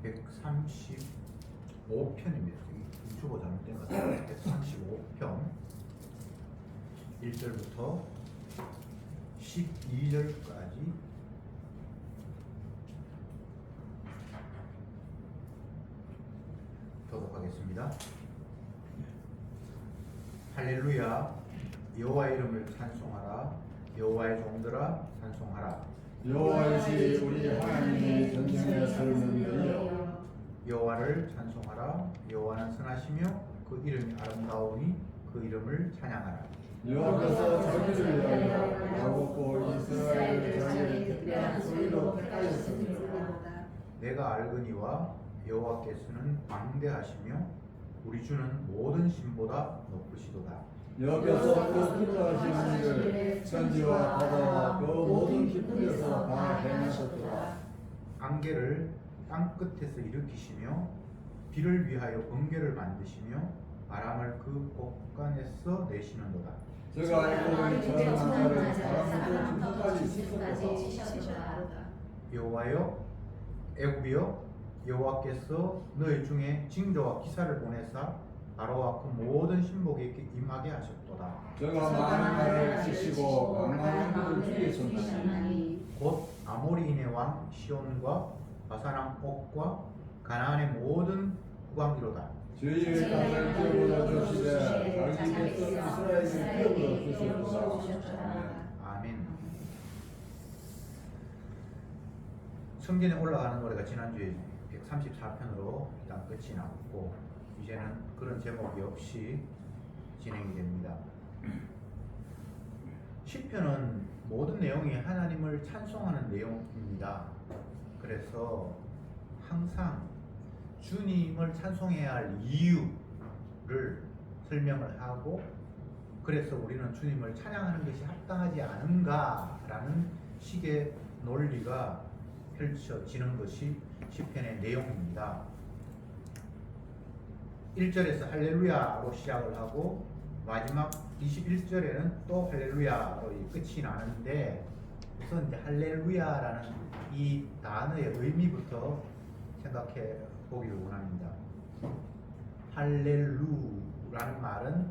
135편입니다. 유튜버 잘못된 것 같아요. 135편 1절부터 12절까지 교독하겠습니다. 할렐루야, 여호와의 이름을 찬송하라. 여호와의 종들아 찬송하라. 여호와이시 우리 하나님의 전쟁에 서는 이여. 여호와를 찬송하라. 여호와는 선하시며 그 이름이 아름다우니 그 이름을 찬양하라. 여호와께서 자기를 위하여 야곱과 이스라엘을 자기의 특별한 소유로 택하였습니다. 내가 알거니와 여호와께서는 광대하시며 우리 주는 모든 신보다 높으시도다. 여호와께서 그 기뻐하시는 일을 천지와 바다와 그 모든 깊은 데서 다 행하셨도다. 안개를 땅 끝에서 일으키시며 비를 위하여 번개를 만드시며 바람을 그 곳간에서 내시는도다. 제가 알고 있는 저 나라를 바람부터 지수까지 치셨도다. 여호와여, 애굽이여, 여호와께서 너희 중에 징조와 기사를 보내사 바로와 그 모든 신복에게 임하게 하셨도다. 제가 많은 나라를 치시고 많은 분을 죽이셨나니 곧 아모리인의 왕 시온과 바산 왕 옥과 가나안의 모든 국왕이로다. 주의 땅을 기업으로 주시되 자기 백성 이스라엘을 기업으로 주셨도다. 아멘. 성전에 올라가는 노래가 지난주에 134편으로 일단 끝이 났고 이제는 그런 제목이 없이 진행이 됩니다. 시편은 모든 내용이 하나님을 찬송하는 내용입니다. 그래서 항상 주님을 찬송해야 할 이유를 설명을 하고 그래서 우리는 주님을 찬양하는 것이 합당하지 않은가라는 식의 논리가 펼쳐지는 것이 시편의 내용입니다. 1절에서 할렐루야로 시작을 하고 마지막 21절에는 또 할렐루야로 끝이 나는데 우선 이제 할렐루야라는 이 단어의 의미부터 생각해 보기를 원합니다. 할렐루라는 말은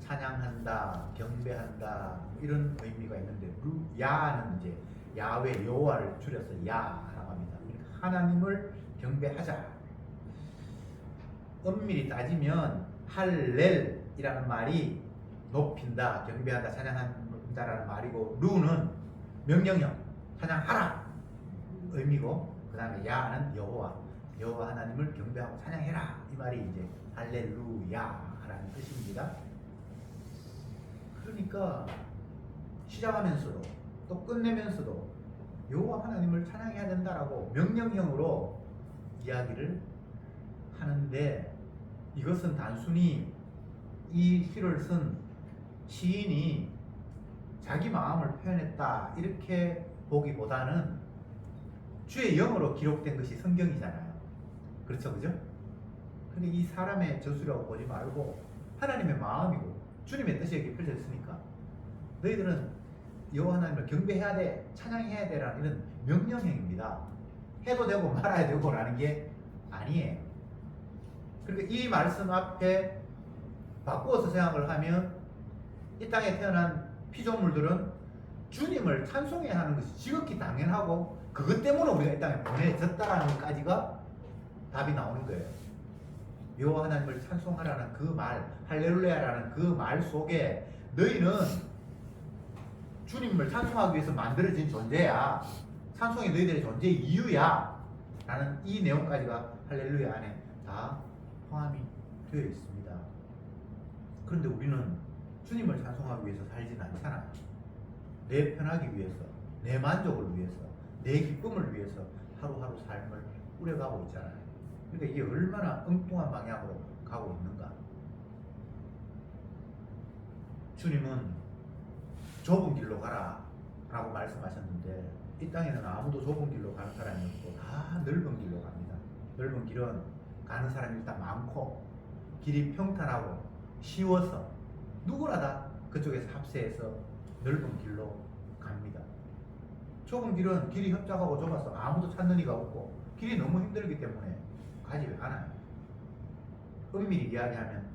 찬양한다, 경배한다 이런 의미가 있는데 야는 이제 야훼 여호와를 줄여서 야라고 합니다. 그러니까 하나님을 경배하자. 엄밀히 따지면 할렐이라는 말이 높인다, 경배한다, 찬양한다라는 말이고 루는 명령형 찬양하라 의미고 그 다음에 야는 여호와 하나님을 경배하고 찬양해라 이 말이 이제 할렐루야라는 뜻입니다. 그러니까 시작하면서도 또 끝내면서도 여호와 하나님을 찬양해야 된다라고 명령형으로 이야기를 하는데 이것은 단순히 이 시를 쓴 시인이 자기 마음을 표현했다 이렇게 보기보다는 주의 영어로 기록된 것이 성경이잖아요. 그렇죠, 그죠? 근데 이 사람의 저술이라고 보지 말고 하나님의 마음이고 주님의 뜻이 여기 펼쳐졌으니까 너희들은 여호와 하나님을 경배해야 돼, 찬양해야 돼라는 이런 명령형입니다. 해도 되고 말아야 되고 라는 게 아니에요. 그러니까 이 말씀 앞에 바꾸어서 생각을 하면 이 땅에 태어난 피조물들은 주님을 찬송해야 하는 것이 지극히 당연하고 그것 때문에 우리가 이 땅에 보내졌다라는 것까지가 답이 나오는 거예요. 여호와 하나님을 찬송하라는 그 말, 할렐루야라는 그 말 속에 너희는 주님을 찬송하기 위해서 만들어진 존재야. 찬송이 너희들의 존재의 이유야. 라는 이 내용까지가 할렐루야 안에 다 포함이 되어 있습니다. 그런데 우리는 주님을 찬송하기 위해서 살지는 않잖아요. 내 편하기 위해서, 내 만족을 위해서, 내 기쁨을 위해서 하루하루 삶을 꾸려가고 있잖아요. 그러니까 이게 얼마나 엉뚱한 방향으로 가고 있는가. 주님은 좁은 길로 가라 라고 말씀하셨는데 이 땅에는 아무도 좁은 길로 가는 사람이 없고 다 넓은 길로 갑니다. 넓은 길은 가는 사람이 일단 많고 길이 평탄하고 쉬워서 누구나 다 그쪽에서 합세해서 넓은 길로 갑니다. 좁은 길은 길이 협착하고 좁아서 아무도 찾는 이가 없고 길이 너무 힘들기 때문에 가지 않아요. 엄밀히 이야기하면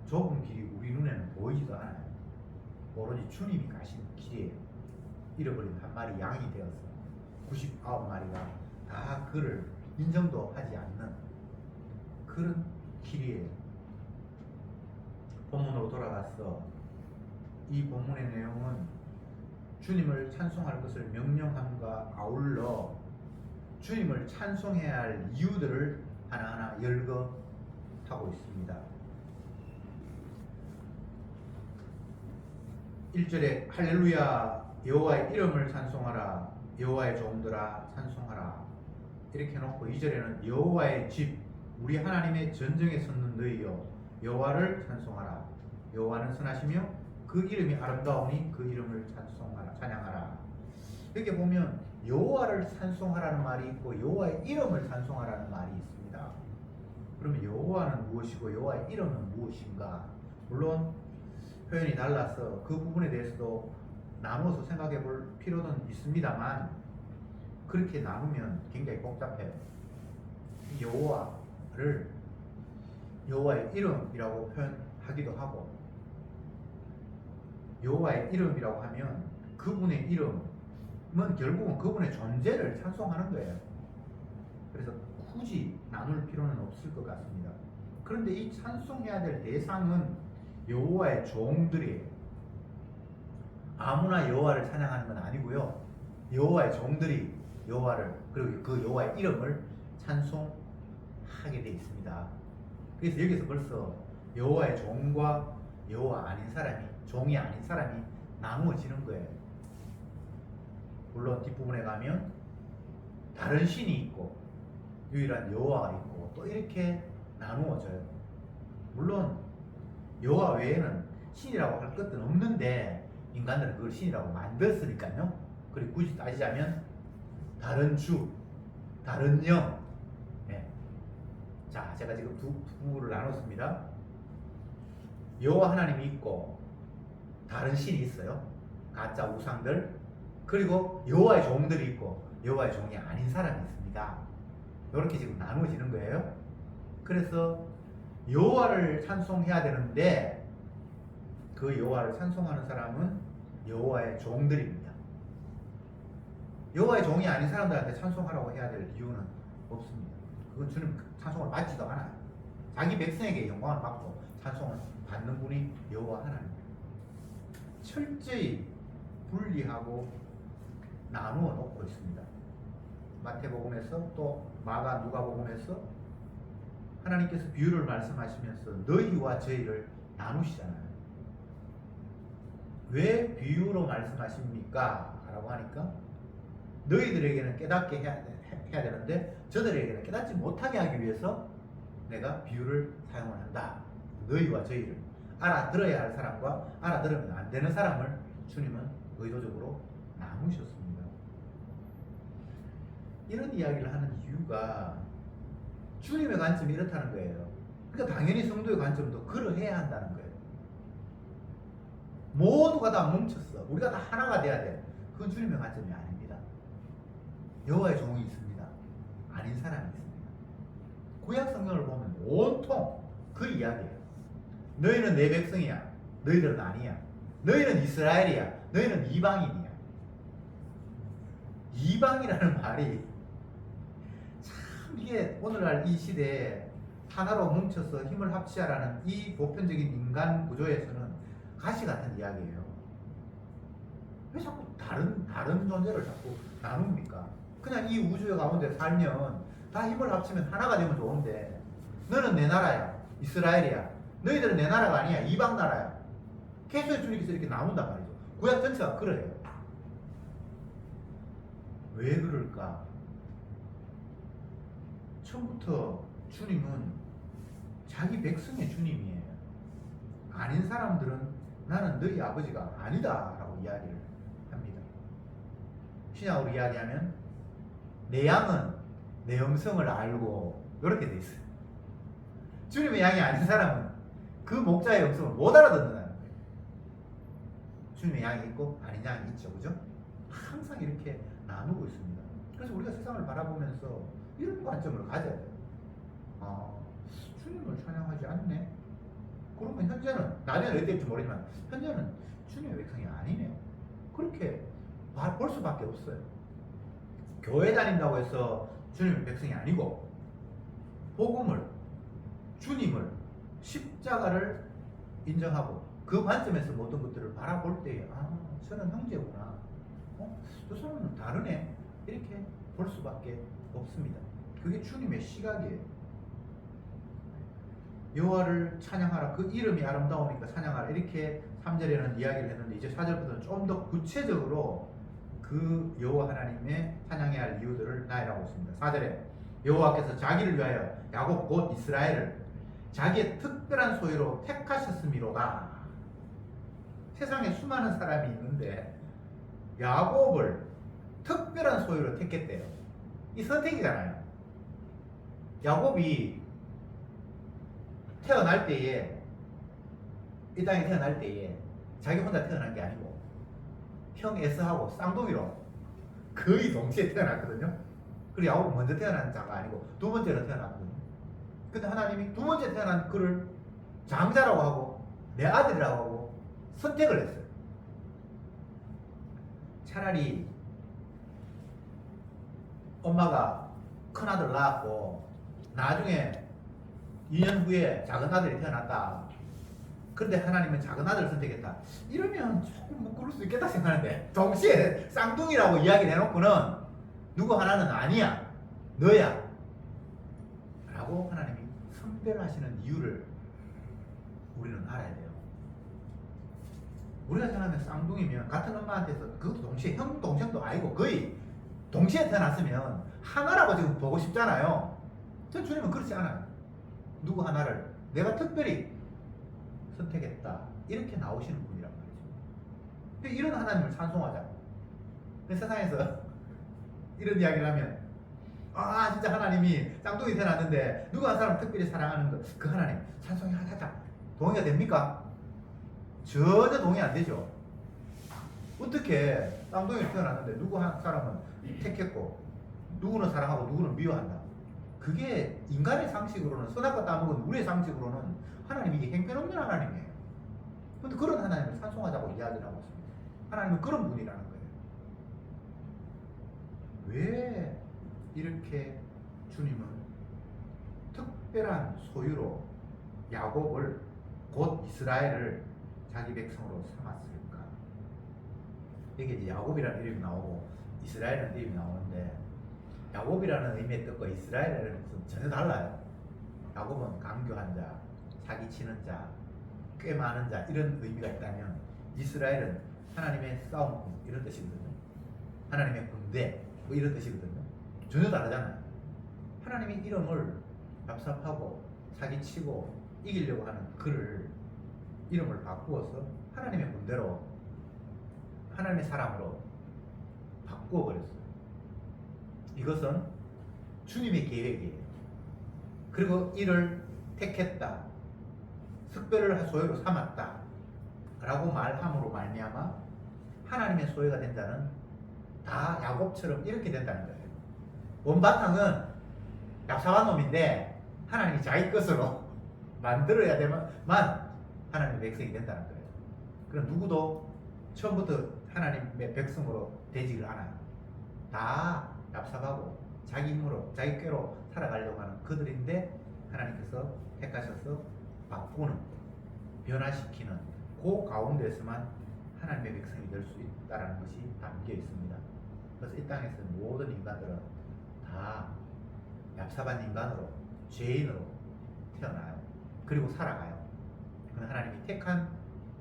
좁은 길이 우리 눈에는 보이지도 않아요. 오로지 주님이 가신 길이에요. 잃어버린 한 마리 양이 되어서 99마리가 다 그를 인정도 하지 않는 그런 길이에요. 본문으로 돌아가서 이 본문의 내용은 주님을 찬송할 것을 명령함과 아울러 주님을 찬송해야 할 이유들을 하나하나 열거하고 있습니다. 1절에 할렐루야 여호와의 이름을 찬송하라 여호와의 종들아 찬송하라 이렇게 해놓고 2절에는 여호와의 집 우리 하나님의 전정에 섰는 너희여 여호와를 찬송하라 여호와는 선하시며 그 이름이 아름다우니 그 이름을 찬송하라 찬양하라. 이렇게 보면 여호와를 찬송하라는 말이 있고 여호와의 이름을 찬송하라는 말이 있습니다. 그러면 여호와는 무엇이고 여호와의 이름은 무엇인가? 물론 표현이 달라서 그 부분에 대해서도 나누어서 생각해 볼 필요는 있습니다만 그렇게 나누면 굉장히 복잡해요. 여호와를 여호와의 이름이라고 표현하기도 하고 여호와의 이름이라고 하면 그분의 이름은 결국은 그분의 존재를 찬송하는 거예요. 그래서 굳이 나눌 필요는 없을 것 같습니다. 그런데 이 찬송해야 될 대상은 여호와의 종들이에요. 아무나 여호와를 찬양하는 건 아니고요. 여호와의 종들이 여호와를 그리고 그 여호와의 이름을 찬송하게 되어 있습니다. 그래서 여기서 벌써 여호와의 종과 여호와 아닌 사람이 종이 아닌 사람이 나누어지는 거예요. 물론 뒷부분에 가면 다른 신이 있고 유일한 여호와가 있고 또 이렇게 나누어져요. 물론 여호와 외에는 신이라고 할 것은 없는데 인간들은 그걸 신이라고 만들었으니까요. 그리고 굳이 따지자면 다른 주, 다른 영. 네. 자, 제가 지금 두 부분을 나눴습니다. 여호와 하나님이 있고 다른 신이 있어요. 가짜 우상들. 그리고 여호와의 종들이 있고 여호와의 종이 아닌 사람이 있습니다. 이렇게 지금 나누어지는 거예요. 그래서 여호와를 찬송해야 되는데 그 여호와를 찬송하는 사람은 여호와의 종들입니다. 여호와의 종이 아닌 사람들한테 찬송하라고 해야 될 이유는 없습니다. 그건 주님 찬송을 받지도 않아요. 자기 백성에게 영광을 받고 찬송을 받는 분이 여호와 하나님입니다. 철저히 분리하고 나누어 놓고 있습니다. 마태복음에서 또 마가 누가복음에서 하나님께서 비유를 말씀하시면서 너희와 저희를 나누시잖아요. 왜 비유로 말씀하십니까? 라고 하니까 너희들에게는 깨닫게 해야 되는데 저들에게는 깨닫지 못하게 하기 위해서 내가 비유를 사용을 한다. 너희와 저희를 알아들어야 할 사람과 알아들으면 안 되는 사람을 주님은 의도적으로 나누셨습니다. 이런 이야기를 하는 이유가 주님의 관점이 이렇다는 거예요. 그러니까 당연히 성도의 관점도 그러해야 한다는 거예요. 모두가 다 뭉쳤어. 우리가 다 하나가 돼야 돼. 그건 주님의 관점이 아닙니다. 여호와의 종이 있습니다. 아닌 사람이 있습니다. 구약 성경을 보면 온통 그 이야기예요. 너희는 내 백성이야. 너희들은 아니야. 너희는 이스라엘이야. 너희는 이방인이야. 이방이라는 말이 참 이게 오늘날 이 시대에 하나로 뭉쳐서 힘을 합치자라는 이 보편적인 인간 구조에서는 가시 같은 이야기예요. 왜 자꾸 다른 존재를 자꾸 나눕니까? 그냥 이 우주 가운데 살면 다 힘을 합치면 하나가 되면 좋은데 너는 내 나라야. 이스라엘이야. 너희들은 내 나라가 아니야. 이방 나라야. 계속 주님께서 이렇게 나눈단 말이죠. 구약 전체가 그래요. 왜 그럴까? 처음부터 주님은 자기 백성의 주님이에요. 아닌 사람들은 나는 너희 아버지가 아니다 라고 이야기를 합니다. 신약으로 이야기하면 내 양은 내 음성을 알고 이렇게 돼 있어요. 주님의 양이 아닌 사람은 그 목자의 음성을 못 알아듣는다는 거예요. 주님의 양이 있고 아닌 양이 있죠. 그죠? 항상 이렇게 나누고 있습니다. 그래서 우리가 세상을 바라보면서 이런 관점을 가져야 돼요. 아, 주님을 찬양하지 않네. 그러면 현재는, 나중에 어떻게 될지 모르지만 현재는 주님의 백성이 아니네요. 그렇게 볼 수밖에 없어요. 교회 다닌다고 해서 주님의 백성이 아니고, 복음을, 주님을, 십자가를 인정하고 그 관점에서 모든 것들을 바라볼 때에, 아, 저는 형제구나, 저 사람은 다르네, 이렇게 볼 수밖에 없습니다. 그게 주님의 시각이에요. 여호와를 찬양하라, 그 이름이 아름다우니까 찬양하라, 이렇게 3절에는 이야기를 했는데, 이제 4절부터는 좀 더 구체적으로 그 여호와 하나님의 찬양해야 할 이유들을 나열하고 있습니다. 4절에 여호와께서 자기를 위하여 야곱 곧 이스라엘을 자기의 특별한 소유로 택하셨음이로다. 세상에 수많은 사람이 있는데 야곱을 특별한 소유로 택했대요. 이 선택이잖아요. 야곱이 태어날 때에, 이 땅에 태어날 때에 자기 혼자 태어난 게 아니고 형 에서하고 쌍둥이로 거의 동시에 태어났거든요. 그리고 야곱은 먼저 태어난 자가 아니고 두 번째로 태어났거든요. 근데 하나님이 두 번째 태어난 그를 장자라고 하고 내 아들이라고 하고 선택을 했어요. 차라리 엄마가 큰 아들 낳았고 나중에 2년 후에 작은 아들이 태어났다. 그런데 하나님은 작은 아들을 선택했다. 이러면 조금 뭐 그럴 수 있겠다 생각하는데, 동시에 쌍둥이라고 이야기를 해놓고는 누구 하나는 아니야, 너야 라고 하나님이 선별하시는 이유를 우리는 알아야 돼요. 우리가 생각하면 쌍둥이면 같은 엄마한테서, 그것도 동시에 형 동생도 아니고 거의 동시에 태어났으면 하나라고 지금 보고 싶잖아요. 저 주님은 그렇지 않아요. 누구 하나를 내가 특별히 선택했다, 이렇게 나오시는 분이란 말이죠. 이런 하나님을 찬송하자. 세상에서 이런 이야기를 하면, 아, 진짜 하나님이 쌍둥이 태어났는데 누구 한 사람 특별히 사랑하는 거, 그 하나님 찬송하자, 동의가 됩니까? 전혀 동의 안 되죠. 어떻게 쌍둥이를 태어났는데 누구 한 사람은 택했고 누구는 사랑하고 누구는 미워한다. 그게 인간의 상식으로는, 선악과 따먹은 우리의 상식으로는 하나님이 이게 형편없는 하나님이에요. 근데 그런 하나님을 찬송하자고 이야기를 하고 있습니다. 하나님은 그런 분이라는 거예요. 왜 이렇게 주님은 특별한 소유로 야곱을, 곧 이스라엘을 자기 백성으로 삼았을까? 여기 이제 야곱이라는 이름이 나오고 이스라엘이라는 이름이 나오는데, 야곱이라는 의미의 뜻과 이스라엘이라는 뜻은 전혀 달라요. 야곱은 강교한 자, 사기치는 자, 꽤 많은 자, 이런 의미가 있다면, 이스라엘은 하나님의 싸움꾼, 이런 뜻이거든요. 하나님의 군대, 뭐 이런 뜻이거든요. 전혀 다르잖아요. 하나님의 이름을 얍삽하고 사기치고 이기려고 하는 그를 이름을 바꾸어서 하나님의 군대로, 하나님의 사람으로 바꾸어 버렸어요. 이것은 주님의 계획이에요. 그리고 이를 택했다, 특별을 소유로 삼았다 라고 말함으로 말미암아 하나님의 소유가 된 자는 다 야곱처럼 이렇게 된다는 거예요. 원바탕은 얍삽한 놈인데 하나님이 자기 것으로 만들어야 되만 하나님의 백성이 된다는 거예요. 그럼 누구도 처음부터 하나님의 백성으로 되지를 않아요. 다 얍삽하고 자기 힘으로, 자기 꾀로 살아가려고 하는 그들인데, 하나님께서 택하셔서 바꾸는, 변화시키는 그 가운데서만 하나님의 백성이 될 수 있다는 것이 담겨 있습니다. 그래서 이 땅에서 모든 인간들은 다 얍삽한 인간으로, 죄인으로 태어나요. 그리고 살아가요. 그러나 하나님이 택한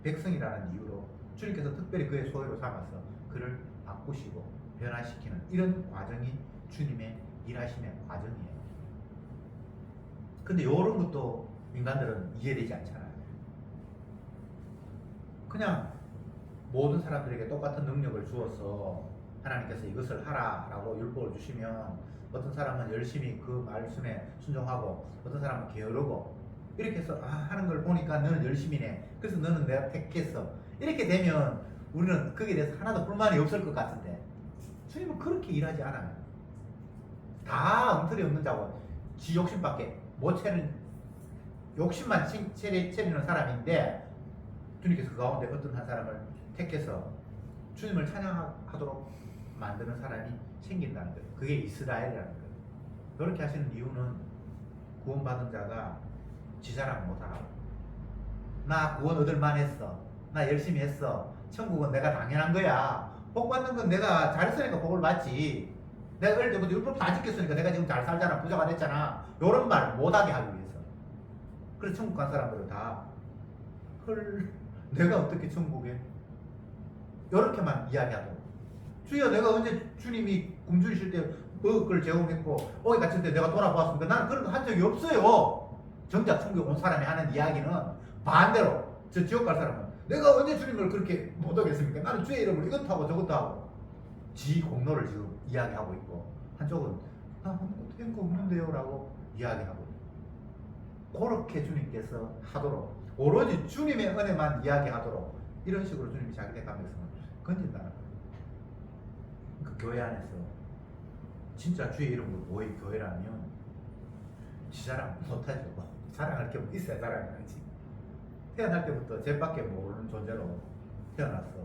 백성이라는 이유로 주님께서 특별히 그의 소유로 삼아서 그를 바꾸시고 변화시키는 이런 과정이 주님의 일하심의 과정이에요. 근데 이런 것도 인간들은 이해되지 않잖아요. 그냥 모든 사람들에게 똑같은 능력을 주어서 하나님께서 이것을 하라라고 율법을 주시면 어떤 사람은 열심히 그 말씀에 순종하고 어떤 사람은 게으르고, 이렇게 해서 하는 걸 보니까 너는 열심히네, 그래서 너는 내가 택했어, 이렇게 되면 우리는 거기에 대해서 하나도 불만이 없을 것 같은데, 주님은 그렇게 일하지 않아요. 다 엉터리 없는 자고 지 욕심밖에 못 채는 욕심만 채리는 사람인데 주님께서 그 가운데 어떤 한 사람을 택해서 주님을 찬양하도록 만드는 사람이 생긴다는 거예요. 그게 이스라엘이라는 거예요. 그렇게 하시는 이유는 구원받은 자가 지 자랑 못하라고. 나 구원 얻을 만했어. 나 열심히 했어. 천국은 내가 당연한 거야. 복 받는 건 내가 잘했으니까 복을 받지. 내가 어릴 때부터 율법 다 지켰으니까 내가 지금 잘 살잖아. 부자가 됐잖아. 요런 말 못하게 하기 위해서. 그래서 천국 간 사람들은 다 헐, 내가 어떻게 천국에? 요렇게만 이야기하고, 주여 내가 언제 주님이 굶주리실 때 먹을 걸 제공했고 어디 갇힐 때 내가 돌아보았습니까? 나는 그런 거 한 적이 없어요. 정작 천국에 온 사람이 하는 이야기는 반대로, 저 지옥 갈 사람은 내가 언제 주님을 그렇게 못 오겠습니까? 나는 주의 이름을 이것도 하고 저것도 하고 지 공로를 지금 이야기하고 있고, 한쪽은 나 아무것도 한 거 없는데요 라고 이야기하고 있고, 그렇게 주님께서 하도록 오로지 주님의 은혜만 이야기하도록 이런 식으로 주님이 자기네 가면서 건진다는 거예요. 그 교회 안에서 진짜 주의 이름으로 모인 교회라면 지 자랑 못하죠. 자랑할 게 있어야 자랑하지. 태어날 때부터 죄밖에 모르는 존재로 태어났어.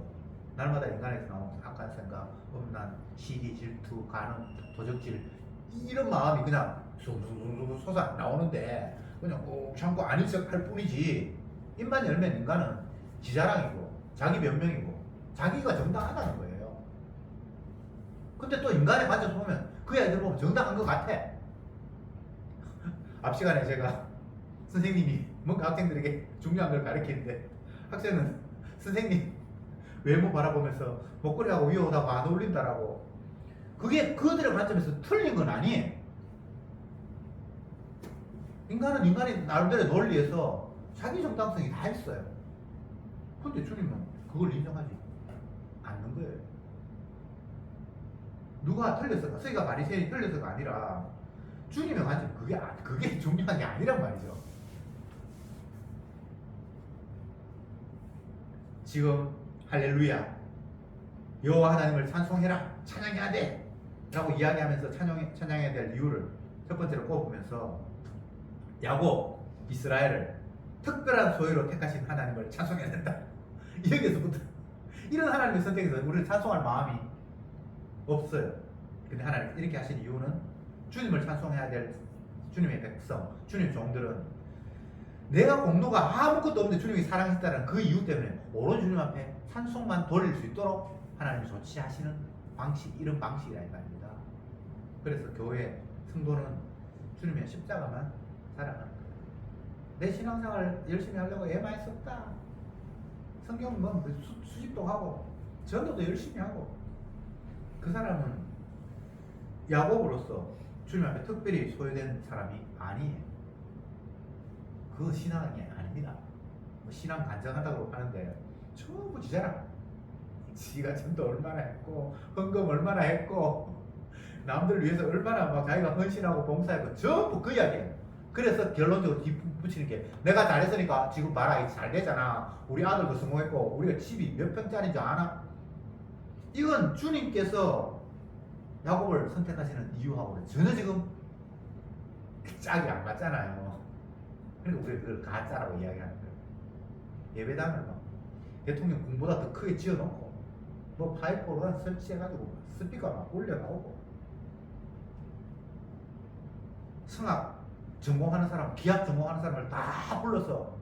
날마다 인간에서 나오는 악한 생각, 음란, 시기, 질투, 간음, 도적질, 이런 마음이 그냥 숭숭숭숭 솟아 나오는데 그냥 꼭 참고 아닌 척 할 뿐이지. 입만 열면 인간은 지 자랑이고 자기 변명이고 자기가 정당하다는 거예요. 근데 또 인간의 관점에서 보면 그 애들 보면 정당한 것 같아. 앞 시간에 제가 선생님이 뭔가 학생들에게 중요한 걸 가르치는데 학생은 선생님 외모 바라보면서 목걸이하고 위옷하고 안 어울린다라고. 그게 그들의 관점에서 틀린 건 아니에요. 인간은 인간이 나름대로 논리에서 자기 정당성이 다 있어요. 근데 주님은 그걸 인정하지 않는 거예요. 누가 틀렸을까? 서기가 바리새인이 틀렸을까 아니라 주님의 관점, 그게 중요한 게 아니란 말이죠. 지금 할렐루야 여호와 하나님을 찬송해라, 찬양해야 돼 라고 이야기하면서 찬양해야 될 이유를 첫 번째로 꼽으면서 야곱, 이스라엘을 특별한 소유로 택하신 하나님을 찬송해야 된다. 여기서부터 이런 하나님의 선택에서 우리를 찬송할 마음이 없어요. 근데 하나님 이렇게 하신 이유는 주님을 찬송해야 될 주님의 백성, 주님의 종들은 내가 공로가 아무것도 없는데 주님이 사랑했다는 그 이유 때문에 오로지 주님 앞에 찬송만 돌릴 수 있도록 하나님이 조치하시는 방식, 이런 방식이라는 말입니다. 그래서 교회 성도는 주님의 십자가만 사랑하는 거예요. 내 신앙생활 열심히 하려고 애 많이 썼다. 성경 뭐 수집도 하고 전도도 열심히 하고, 그 사람은 야곱으로서 주님 앞에 특별히 소유된 사람이 아니에요. 그 신앙이 아닙니다. 뭐 신앙 간증한다고 하는데 전부 지자랑. 지가 전도 얼마나 했고 헌금 얼마나 했고 남들 위해서 얼마나 막 자기가 헌신하고 봉사했고 전부 그 이야기예요. 그래서 결론적으로 뒷붙이는 게 내가 잘했으니까 지금 봐라 잘 되잖아. 우리 아들도 성공했고 우리가 집이 몇 평짜리인지 아나? 이건 주님께서 야곱을 선택하시는 이유하고는 전혀 지금 짝이 안 맞잖아요. 그러니까 우리가 그걸 가짜라고 이야기하는 거예요. 예배당을 막 대통령 궁보다 더 크게 지어놓고 뭐 파이프 오르간 설치해가지고 스피커 막 올려나오고, 성악 전공하는 사람, 기악 전공하는 사람을 다 불러서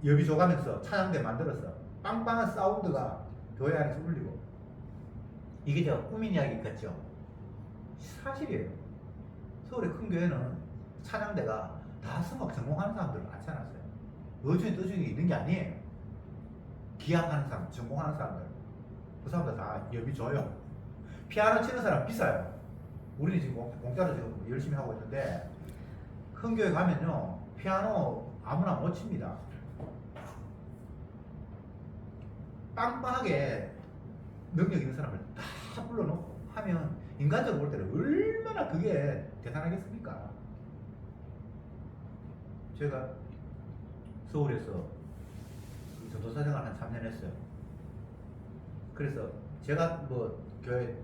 여비 줘가면서 찬양대 만들어서 빵빵한 사운드가 교회 안에서 울리고, 이게 저 꾸민 이야기 같죠? 사실이에요. 서울의 큰 교회는 찬양대가 다 성악 전공하는 사람들을 안 찾았어요. 어중에 떠중에 있는 게 아니에요. 기악하는 사람, 전공하는 사람들, 그 사람들 다 여비 줘요. 피아노 치는 사람 비싸요. 우리는 지금 공짜로 지금 열심히 하고 있는데 큰 교회 가면요 피아노 아무나 못 칩니다. 빵빵하게 능력 있는 사람을 다 불러놓고 하면 인간적으로 볼 때는 얼마나 그게 대단하겠습니까? 제가 서울에서 전도사 생활 한 3년 했어요. 그래서 제가 뭐 교회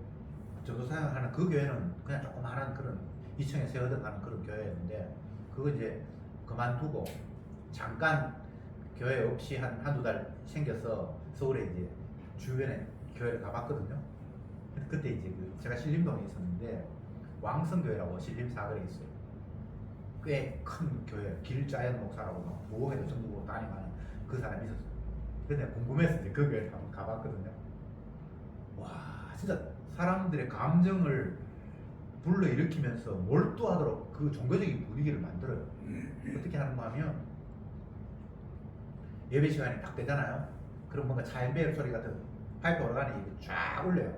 전도사역을 하는 그 교회는 그냥 조그마한 그런 2층에 세워져 가는 그런 교회였는데 그거 이제 그만두고 잠깐 교회 없이 한두 달 생겨서 서울에 이제 주변에 교회를 가봤거든요. 근데 그때 이제 제가 신림동에 있었는데 왕성교회라고 신림사거리에 있어요. 꽤 큰 교회, 길자연 목사라고 막 모험에도 전국으로 다니는 그 사람이 있었어요. 근데 궁금해서 이제 그 교회를 한번 가봤거든요. 와, 진짜 사람들의 감정을 불러일으키면서 몰두하도록 그 종교적인 분위기를 만들어요. 어떻게 하는 거 하면 예배 시간이 딱 되잖아요. 그럼 뭔가 차일베일 소리 같은 파이프 오르간이 쫙 울려요.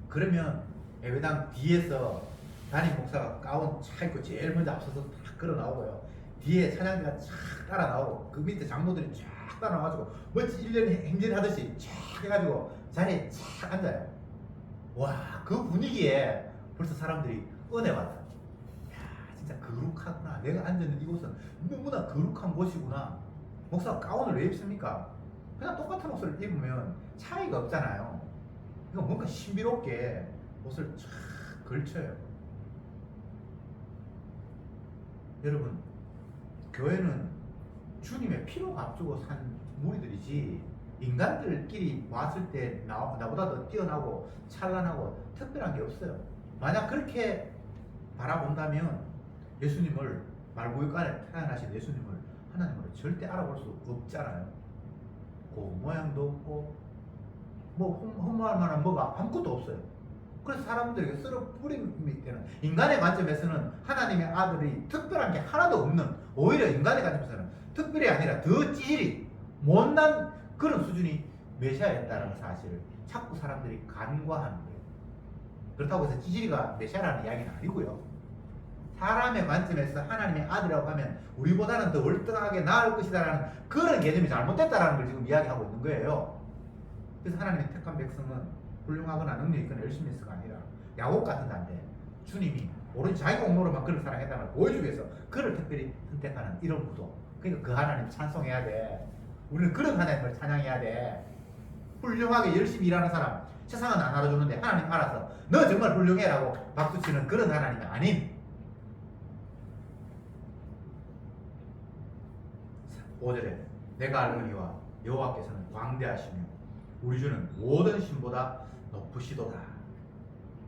그러면 예배당 뒤에서 담임 목사가 가운 차 입고 제일 먼저 앞서서 딱 걸어 나오고요. 뒤에 찬양대가 쫙 따라 나오고 그 밑에 장로들이 쫙 따라 나와가지고 멋지 1년 행진하듯이 쫙 해가지고 자리에 쫙 앉아요. 와, 그 분위기에 벌써 사람들이 은혜 받아. 야, 진짜 거룩하구나. 내가 앉아있는 이곳은 너무나 거룩한 곳이구나. 목사가 가운을 왜 입습니까? 그냥 똑같은 옷을 입으면 차이가 없잖아요. 이거 뭔가 신비롭게 옷을 쫙 걸쳐요. 여러분, 교회는 주님의 피로 앞두고 산 무리들이지 인간들끼리 왔을 때 나보다 더 뛰어나고 찬란하고 특별한 게 없어요. 만약 그렇게 바라본다면 예수님을 말구유간에 태어나신 예수님을 하나님으로 절대 알아볼 수 없잖아요. 그 모양도 없고 뭐 흠모할 만한 뭐가 아무것도 없어요. 그래서 사람들에게 썰어 뿌림이 되는 인간의 관점에서는 하나님의 아들이 특별한 게 하나도 없는, 오히려 인간의 관점에서는 특별히 아니라 더 찌질이 못난 그런 수준이 메시아였다는 사실을 자꾸 사람들이 간과하는 거예요. 그렇다고 해서 찌질이가 메시아라는 이야기는 아니고요. 사람의 관점에서 하나님의 아들이라고 하면 우리보다는 더 월등하게 나을 것이다라는 그런 개념이 잘못됐다라는 걸 지금 이야기하고 있는 거예요. 그래서 하나님의 택한 백성은 훌륭하거나 능력이 있거나 열심히 했어가 아니라 야곱 같은 자인데 주님이 오로지 자기 공로로만 그를 사랑했다는 걸 보여주기 위해서 그를 특별히 선택하는 이런 구도. 그러니까 그 하나님 찬송해야 돼. 우리는 그런 하나님을 찬양해야 돼. 훌륭하게 열심히 일하는 사람 세상은 안 알아주는데 하나님 알아서 너 정말 훌륭해라고 박수치는 그런 하나님이 아닌 5절에 내가 알거니와 여호와께서는 광대하시며 우리 주는 모든 신보다 높으시도다.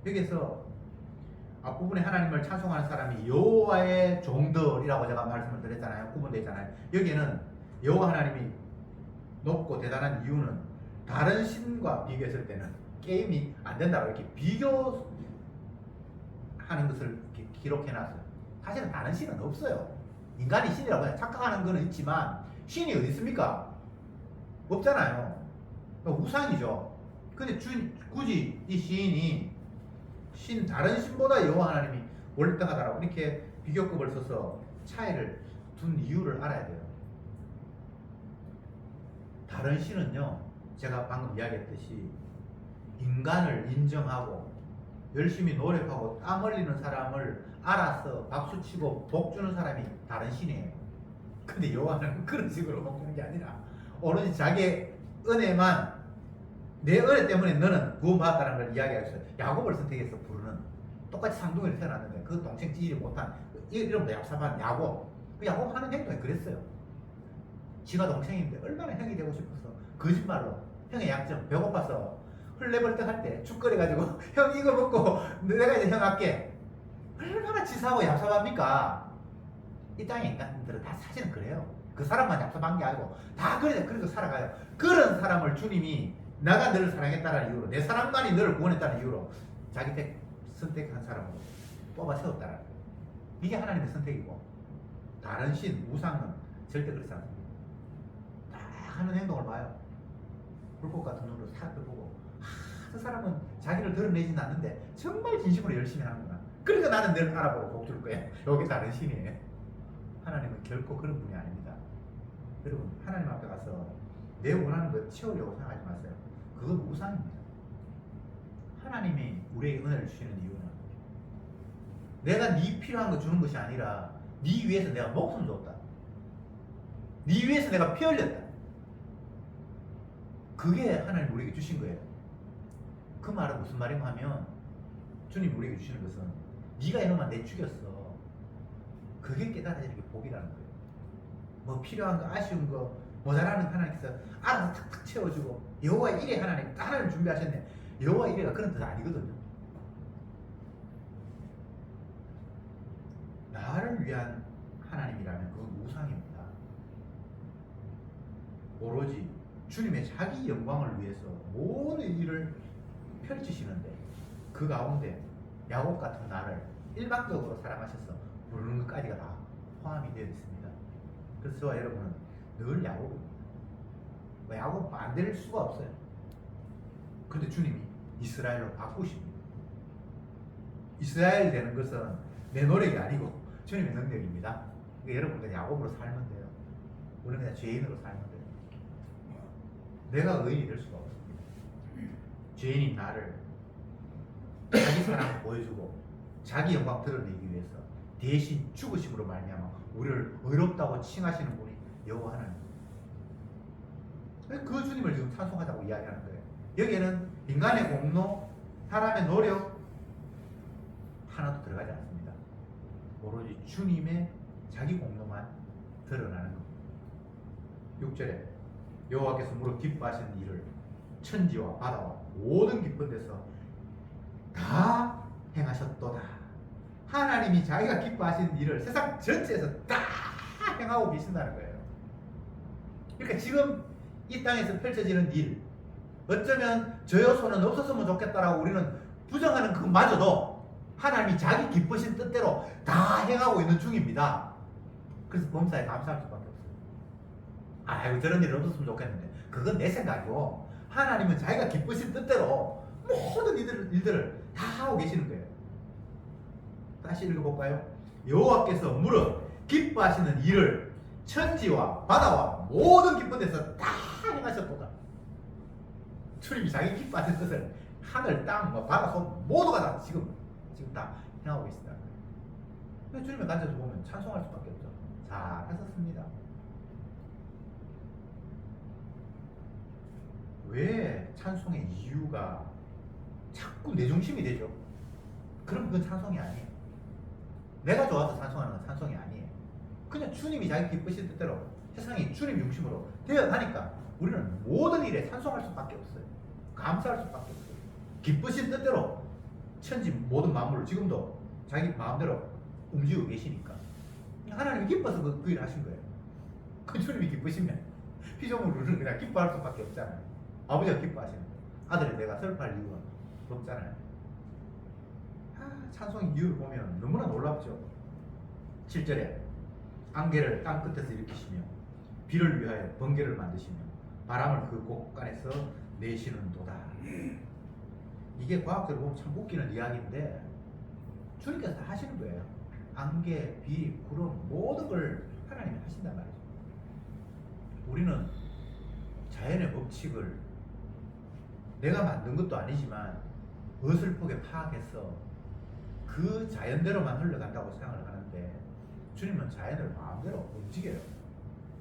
여기서 앞부분에 하나님을 찬송하는 사람이 여호와의 종들이라고 제가 말씀을 드렸잖아요. 구분되어 있잖아요. 여기에는 여호와 하나님이 높고 대단한 이유는 다른 신과 비교했을 때는 게임이 안 된다고 이렇게 비교하는 것을 이렇게 기록해놨어요. 사실은 다른 신은 없어요. 인간이 신이라고 그냥 착각하는 거는 있지만 신이 어디 있습니까? 없잖아요. 우상이죠. 근데 굳이 이 시인이 다른 신보다 여호와 하나님이 월등하다라고 이렇게 비교급을 써서 차이를 둔 이유를 알아야 돼요. 다른 신은요, 제가 방금 이야기했듯이 인간을 인정하고 열심히 노력하고 땀 흘리는 사람을 알아서 박수치고 복주는 사람이 다른 신이에요. 근데 여호와는 그런 식으로 복주는 게 아니라 오로지 자기의 은혜만, 내 은혜 때문에 너는 구원받았다는 걸 이야기하겠어요. 야곱을 선택해서 부르는, 똑같이 쌍둥이를 태어났는데 그 동생 찌질이 못한 이름도 얍삽한 야곱. 그 야곱 하는 행동이 그랬어요. 지가 동생인데 얼마나 형이 되고 싶어서 거짓말로 형의 약점, 배고파서 헐레벌떡할 때 죽거려가지고 형 이거 먹고 내가 이제 형 할게. 얼마나 치사하고 얍삽합니까? 이 땅의 인간들은 다 사실은 그래요. 그 사람만 얍삽한 게 아니고 다 그래서 살아가요. 그런 사람을 주님이 내가 너를 사랑했다는 이유로, 내 사랑만이 너를 구원했다는 이유로 자기 선택한 사람으로 뽑아 세웠다는 거예요. 이게 하나님의 선택이고, 다른 신, 우상은 절대 그렇지 않습니다. 다 하는 행동을 봐요. 불꽃 같은 눈으로 살펴보고, 저 사람은 자기를 드러내지는 않는데 정말 진심으로 열심히 하는구나. 그러니까 나는 늘 알아보고 복 줄 거야. 여기 다른 신이에요. 하나님은 결코 그런 분이 아닙니다. 여러분, 하나님 앞에 가서 내 원하는 거 채우려고 생각하지 마세요. 그건 우상입니다. 하나님이 우리에게 은혜를 주시는 이유는 내가 네 필요한 거 주는 것이 아니라 네 위해서 내가 목숨 줬다. 네 위해서 내가 피 흘렸다. 그게 하나님 우리에게 주신 거예요. 그 말은 무슨 말인가 하면 주님 우리에게 주시는 것은 네가 이놈아 내 죽였어. 그게 깨달아지는 게 복이라는 거예요. 뭐 필요한 거 아쉬운 거 모자라는 거 하나님께서 알아서 탁탁 채워주고 여호와 이래 하나님 준비하셨네. 여호와 이래가 그런 뜻 아니거든요. 나를 위한 하나님이라면 그건 우상입니다. 오로지 주님의 자기 영광을 위해서 모든 일을 펼치시는데 그 가운데 야곱 같은 나를 일방적으로 사랑하셔서 부르는 것까지가 다 포함이 되어 있습니다. 그래서 저와 여러분은 늘 야곱입니다. 야곱 안 될 수가 없어요. 그런데 주님이 이스라엘로 바꾸십니다. 이스라엘 되는 것은 내 노력이 아니고 주님의 능력입니다. 그러니까 여러분은 야곱으로 살면 돼요. 우리는 그냥 죄인으로 살면 돼요. 내가 의인이 될 수가 없습니다. 죄인인 나를 자기 사랑을 보여주고 자기 영광 드러내기 위해서 대신 죽으심으로 말미암아 우리를 의롭다고 칭하시는 분이 여호와 하나님. 그 주님을 지금 찬송하자고 이야기하는 거예요. 여기에는 인간의 공로, 사람의 노력 하나도 들어가지 않습니다. 오로지 주님의 자기 공로만 드러나는 겁니다. 6절에 여호와께서 무릇 기뻐하시는 일을 천지와 바다와 모든 깊은 데서 다 행하셨도다. 하나님이 자기가 기뻐하시는 일을 세상 전체에서 다 행하고 계신다는 거예요. 그러니까 지금 이 땅에서 펼쳐지는 일, 어쩌면 저 요소는 없었으면 좋겠다라고 우리는 부정하는 그마저도 하나님이 자기 기쁘신 뜻대로 다 행하고 있는 중입니다. 그래서 범사에 감사할 수밖에 없어요. 아이고 저런 일 없었으면 좋겠는데 그건 내 생각이고 하나님은 자기가 기쁘신 뜻대로 모든 일들을 다 하고 계시는 거예요. 다시 읽어볼까요? 여호와께서 무릇 기뻐하시는 일을 천지와 바다와 모든 깊은 데서 다 행하셨도다. 주님이 자기 기뻐하시는 뜻을 하늘, 땅, 바다, 속 모두가 다 지금 다 행하고 계시다. 주님의 간절에서 보면 찬송할 수밖에 없죠. 잘 하셨습니다. 왜 찬송의 이유가 자꾸 내 중심이 되죠? 그럼 그건 찬송이 아니에요. 내가 좋아서 찬송하는 건 찬송이 아니에요. 그냥 주님이 자기 기쁘신 뜻대로 세상이 주님 중심으로 되어가니까 우리는 모든 일에 찬송할 수밖에 없어요. 감사할 수밖에 없어요. 기쁘신 뜻대로 천지 모든 만물을 지금도 자기 마음대로 움직이고 계시니까 하나님이 기뻐서 그 일을 하신 거예요. 그 주님이 기쁘시면 피조물은 그냥 기뻐할 수밖에 없잖아요. 아버지가 기뻐하시는 거예요. 아들이 내가 슬퍼할 이유가 없잖아요. 찬송의 이유를 보면 너무나 놀랍죠. 7절에 안개를 땅 끝에서 일으키시며 비를 위하여 번개를 만드시며 바람을 그 곳간에서 내시는도다. 이게 과학적으로 보면 참 웃기는 이야기인데 주님께서 다 하시는 거예요. 안개, 비, 구름 모든 걸 하나님이 하신단 말이죠. 우리는 자연의 법칙을 내가 만든 것도 아니지만 어설프게 파악해서 그 자연대로만 흘러간다고 생각을 하는데 주님은 자연을 마음대로 움직여요.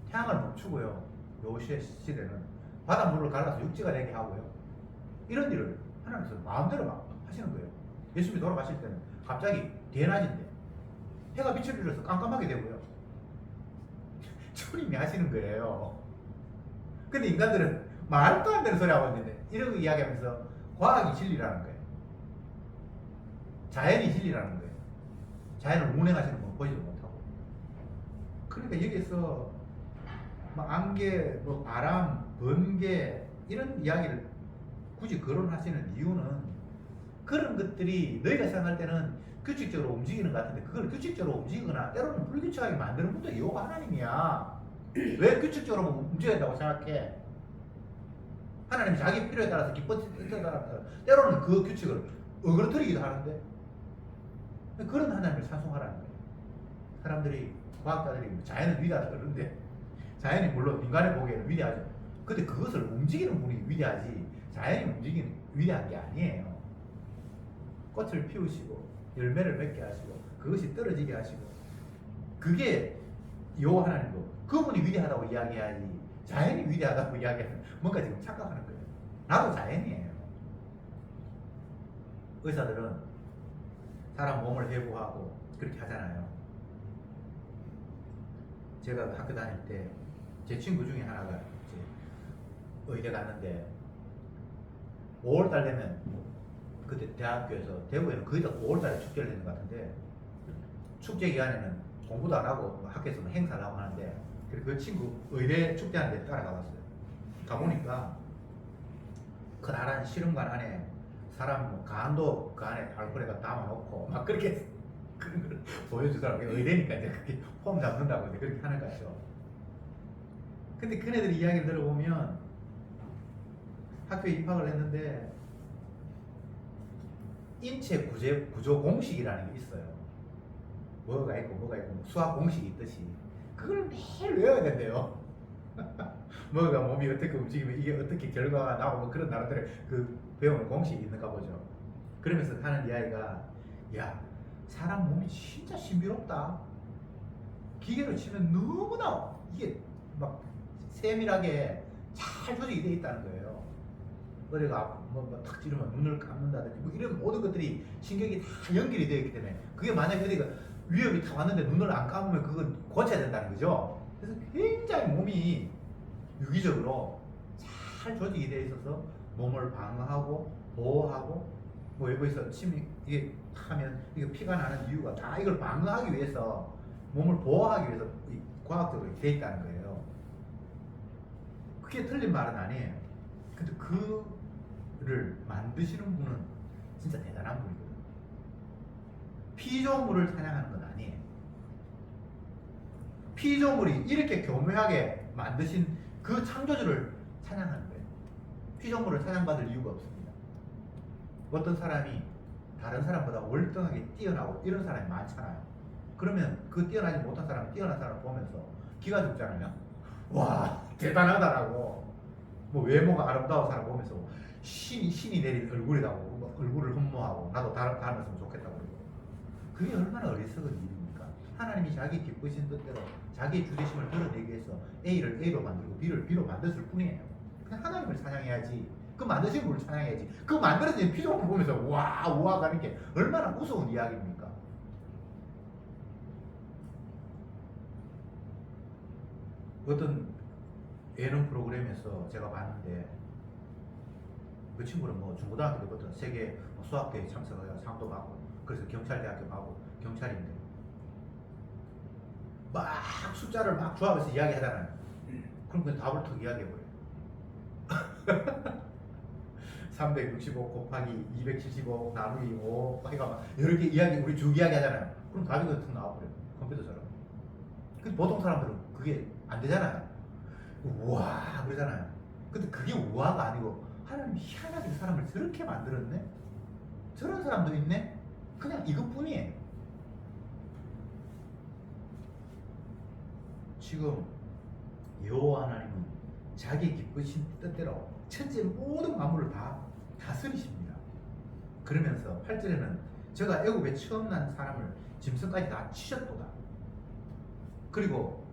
태양을 멈추고요. 요시의 시대는 바닷물을 갈라서 육지가 되게 하고요. 이런 일을 하나님께서 마음대로 막 하시는 거예요. 예수님이 돌아가실 때는 갑자기 대낮인데 해가 빛을 빌어서 깜깜하게 되고요. 주님이 하시는 거예요. 근데 인간들은 말도 안 되는 소리 하고 있는데 이런 거 이야기하면서 과학이 진리라는 거예요. 자연이 진리라는 거예요. 자연을 운행하시는 건 보지도 못하고. 그러니까 여기서 막 안개, 바람, 번개 이런 이야기를 굳이 거론하시는 이유는 그런 것들이 너희가 생각할 때는 규칙적으로 움직이는 것 같은데 그걸 규칙적으로 움직이거나 때로는 불규칙하게 만드는 것도 여호와 하나님이야. 왜 규칙적으로 움직인다고 생각해? 하나님이 자기 필요에 따라서 기뻐지는 뜻에 따라서 때로는 그 규칙을 어그러뜨리기도 하는데 그런 하나님을 찬송하라는 거예요. 사람들이 과학자들이 자연은 위대하다 그러는데 자연이 물론 인간의 보기에는 위대하죠. 근데 그것을 움직이는 분이 위대하지 자연이 움직이는 위대한 게 아니에요. 꽃을 피우시고 열매를 맺게 하시고 그것이 떨어지게 하시고 그게 여호와 하나님이고 그분이 위대하다고 이야기하지 자연이 위대하다고 이야기하면 뭔가 지금 착각하는 거예요. 나도 자연이에요. 의사들은 사람 몸을 해부하고 그렇게 하잖아요. 제가 학교 다닐 때 제 친구 중에 하나가 이제 의대 갔는데 5월달 되면 그때 대학교에서 대구에는 거의 다 5월달에 축제를 하는 것 같은데 축제 기간에는 공부도 안 하고 학교에서 뭐 행사를 하고 하는데 그 친구 의대 축제하는 데 따라가 봤어요. 가보니까 커다란 실험관 안에 사람 뭐 간도 그 안에 알코올에다 담아놓고 막 그렇게 그런 걸 보여주더라고요. 의대니까 이제 그렇게 폼 잡는다고 이제 그렇게 하는 거죠. 근데 그네들 이야기를 들어보면 학교에 입학을 했는데 인체 구조 공식이라는 게 있어요. 뭐가 있고 뭐가 있고 수학 공식이 있듯이 그걸 매일 외워야 된대요. 뭐가 몸이 어떻게 움직이면 이게 어떻게 결과가 나오고 뭐 그런 나름대로 그 배우는 공식이 있는가 보죠. 그러면서 하는 이야기가 야 사람 몸이 진짜 신비롭다. 기계로 치면 너무나 이게 막 세밀하게 잘 조직이 돼 있다는 거예요. 어디가 뭐탁 찌르면 눈을 감는다든지 뭐 이런 모든 것들이 신경이 다 연결이 되어 있기 때문에 그게 만약에 어디가 위협이 다 왔는데 눈을 안 감으면 그건 고쳐야 된다는 거죠. 그래서 굉장히 몸이 유기적으로 잘 조직이 되어 있어서 몸을 방어하고 보호하고 뭐 외부에서 침이 이게 하면 이게 피가 나는 이유가 다 이걸 방어하기 위해서 몸을 보호하기 위해서 과학적으로 되어 있다는 거예요. 그게 틀린 말은 아니에요. 근데 그를 만드시는 분은 진짜 대단한 분이거든요. 피조물을 찬양하는 건 아니에요. 피조물이 이렇게 교묘하게 만드신 그 창조주를 찬양하는 거예요. 피조물을 찬양받을 이유가 없습니다. 어떤 사람이 다른 사람보다 월등하게 뛰어나고 이런 사람이 많잖아요. 그러면 그 뛰어나지 못한 사람이 뛰어난 사람을 보면서 기가 죽잖아요. 와 대단하다라고 뭐 외모가 아름다운 사람 보면서 신이 내린 얼굴이라고 얼굴을 흠모하고 나도 닮았으면 좋겠다고 그러고 그게 얼마나 어리석은 일입니까? 하나님이 자기 기쁘신 뜻대로 자기의 주제심을 드러내기 위해서 A를 A로 만들고 B를 B로 만들었을 뿐이에요. 그냥 하나님을 찬양해야지. 그 만드신 분을 찬양해야지. 그 만들어진 피조물 보면서 와 우와 가는 게 얼마나 무서운 이야기입니까? 어떤 예능 프로그램에서 제가 봤는데 그 친구는 뭐 중고등학교 때부터 세계 수학대회 참석해서 상도 받고 그래서 경찰대학교 가고 경찰인데 막 숫자를 막 조합해서 이야기하잖아요. 그럼 그냥 답을 툭 이야기해버려요. 365 곱하기 275 나누기 5 해가 막 이렇게 이야기 우리 쭉 이야기 하잖아요. 그럼 답이 툭 나와버려요. 컴퓨터처럼. 근데 보통 사람들은 그게 안 되잖아요. 우와 그러잖아요. 근데 그게 우와가 아니고 하나님이 희한하게 사람을 저렇게 만들었네? 저런 사람도 있네? 그냥 이것뿐이에요. 지금 여호와 하나님은 자기 기쁘신 뜻대로 천지 모든 만물을 다 다스리십니다. 그러면서 8절에는 제가 애굽에 처음 난 사람을 짐승까지 다 치셨도다. 그리고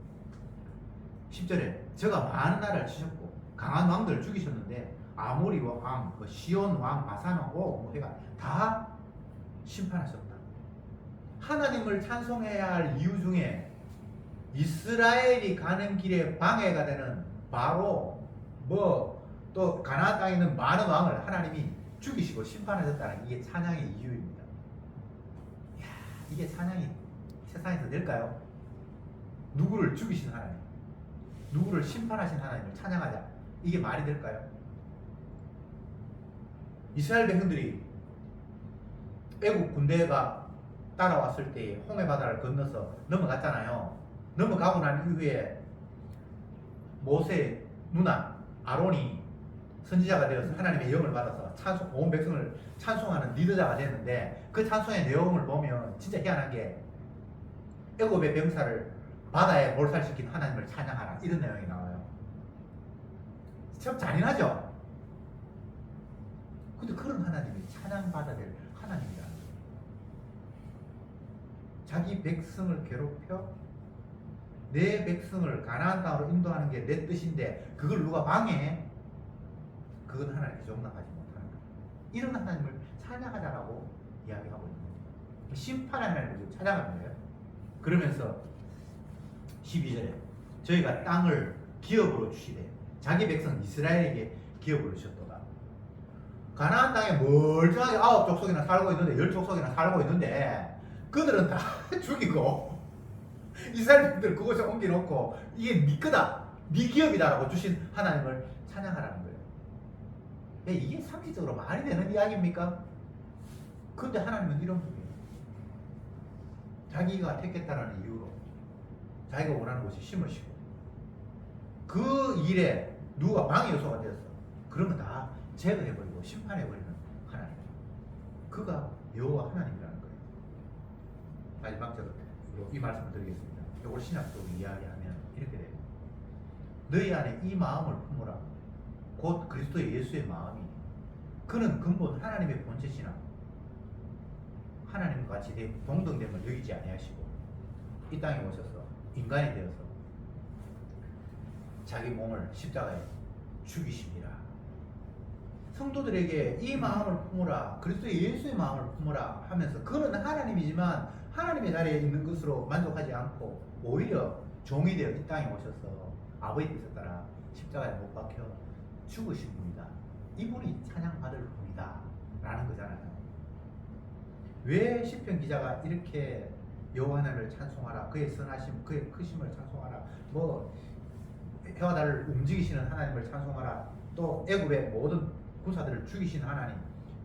10절에 제가 많은 나라를 치셨고 강한 왕들을 죽이셨는데 아모리 왕, 시온 왕, 바산 왕, 뭐 해가 다 심판하셨다. 하나님을 찬송해야 할 이유 중에 이스라엘이 가는 길에 방해가 되는 바로 또 가나안 땅에 있는 많은 왕을 하나님이 죽이시고 심판하셨다는 이게 찬양의 이유입니다. 이야, 이게 찬양이 세상에서 될까요? 누구를 죽이신 하나님, 누구를 심판하신 하나님을 찬양하자. 이게 말이 될까요? 이스라엘 백성들이 애국 군대가 따라왔을 때 홍해 바다를 건너서 넘어갔잖아요. 넘어가고 난 이후에 모세의 누나 아론이 선지자가 되어서 하나님의 영을 받아서 온 백성을 찬송하는 리더자가 됐는데 그 찬송의 내용을 보면 진짜 희한한 게 애굽의 병사를 바다에 몰살시킨 하나님을 찬양하라 이런 내용이 나와요. 참 잔인하죠? 근데 그런 하나님이 찬양받아야 될 하나님이라는 거예요. 자기 백성을 괴롭혀 내 백성을 가나안 땅으로 인도하는 게 내 뜻인데 그걸 누가 방해해? 그건 하나님께서 용납하지 못하는 거예요. 이런 하나님을 찬양하자라고 이야기하고 있는 거예요. 심판의 하나님을 찾아가는 거예요. 그러면서 12절에 저희가 땅을 기업으로 주시되 자기 백성 이스라엘에게 기업으로 주셨도다. 가나안 땅에 멀쩡하게 9족속이나 살고 있는데 10족속이나 살고 있는데 그들은 다 죽이고 이스라엘들 그곳에 옮겨놓고 이게 네 거다, 네 기업이다라고 주신 하나님을 찬양하라는 거예요. 이게 상식적으로 말이 되는 이야기입니까? 근데 하나님은 이런 분이에요. 자기가 택했다라는 이유로 자기가 원하는 곳에 심으시고 그 일에 누가 방해 요소가 되었어. 그러면 다 제거해버리고 심판해버리는 하나님. 그가 여호와 하나님이라는 거예요. 마지막으로 이 말씀을 드리겠습니다. 이걸 신약적으로 이야기하면 이렇게 돼요. 너희 안에 이 마음을 품으라. 곧 그리스도 예수의 마음이. 그는 근본 하나님의 본체시나 하나님과 같이 동등됨을 여기지 아니하시고 이 땅에 오셔서 인간이 되어서 자기 몸을 십자가에 죽이십니다. 성도들에게 이 마음을 품으라, 그리스도 예수의 마음을 품으라 하면서 그는 하나님이지만 하나님의 자리에 있는 것으로 만족하지 않고 오히려 종이 되어 이 땅에 오셔서 아버지 뜻에 따라 십자가에 못 박혀 죽으신 분이다. 이분이 찬양받을 분이다 라는 거잖아요. 왜 시편 기자가 이렇게 여호와 하나님을 찬송하라, 그의 선하심, 그의 크심을 찬송하라, 뭐 해와 달을 움직이시는 하나님을 찬송하라, 또 애굽의 모든 군사들을 죽이신 하나님,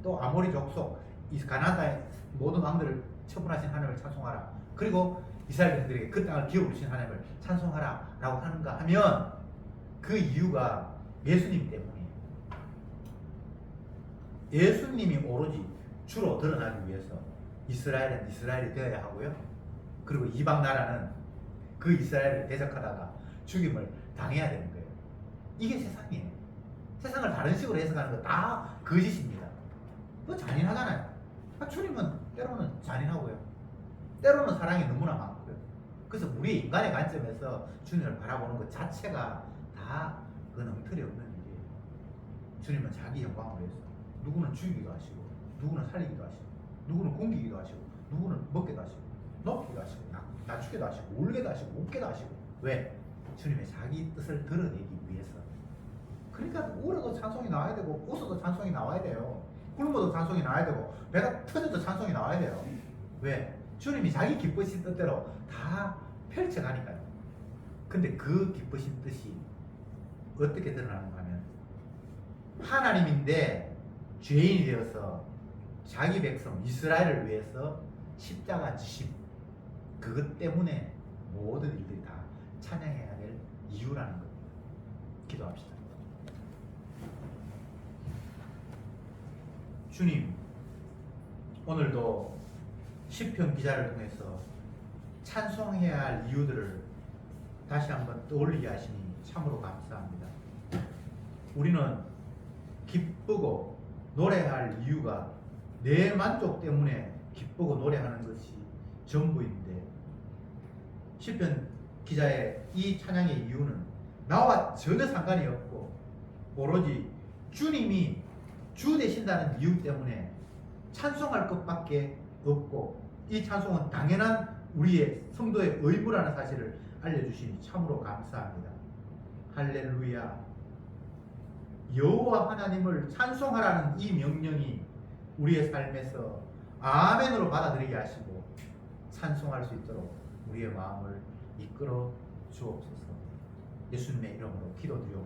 또 아모리 족속 가나안 땅의 모든 왕들을 처분하신 하나님을 찬송하라, 그리고 이스라엘 백성들에게 그 땅을 기업으로 주신 하나님을 찬송하라 라고 하는가 하면 그 이유가 예수님 때문이에요. 예수님이 오로지 주로 드러나기 위해서 이스라엘은 이스라엘이 되어야 하고요, 그리고 이방 나라는 그 이스라엘을 대적하다가 죽임을 당해야 되는 거예요. 이게 세상이에요. 세상을 다른 식으로 해석하는 거 다 거짓입니다. 그거 잔인하잖아요. 주님은 때로는 잔인하고요, 때로는 사랑이 너무나 많고요. 그래서 우리 인간의 관점에서 주님을 바라보는 것 자체가 다 그건 엉터리 없는 일이에요. 주님은 자기 영광을 위해서 누구는 죽이기도 하시고, 누구는 살리기도 하시고, 누구는 굶기기도 하시고, 누구는 먹게도 하시고, 높이기도 하시고, 낮추기도 하시고, 울게도 하시고, 웃게도 하시고. 왜? 주님의 자기 뜻을 드러내기 위해서. 그러니까 울어도 찬송이 나와야 되고, 웃어도 찬송이 나와야 돼요. 굶어도 찬송이 나와야 되고, 배가 터져도 찬송이 나와야 돼요. 왜? 주님이 자기 기쁘신 뜻대로 다 펼쳐가니까요. 근데 그 기쁘신 뜻이 어떻게 드러나는가 하면 하나님인데 죄인이 되어서 자기 백성 이스라엘을 위해서 십자가 지심, 그것 때문에 모든 일들이 다 찬양해야 될 이유라는 겁니다. 기도합시다. 주님, 오늘도 시편 기자를 통해서 찬송해야 할 이유들을 다시 한번 떠올리게 하시니 참으로 감사합니다. 우리는 기쁘고 노래할 이유가 내 만족 때문에 기쁘고 노래하는 것이 전부인데, 시편 기자의 이 찬양의 이유는 나와 전혀 상관이 없고 오로지 주님이 주 되신다는 이유 때문에 찬송할 것밖에 없고, 이 찬송은 당연한 우리의 성도의 의무라는 사실을 알려주시니 참으로 감사합니다. 할렐루야. 여호와 하나님을 찬송하라는 이 명령이 우리의 삶에서 아멘으로 받아들이게 하시고 찬송할 수 있도록 우리의 마음을 이끌어 주옵소서. 예수님의 이름으로 기도드리옵나이다.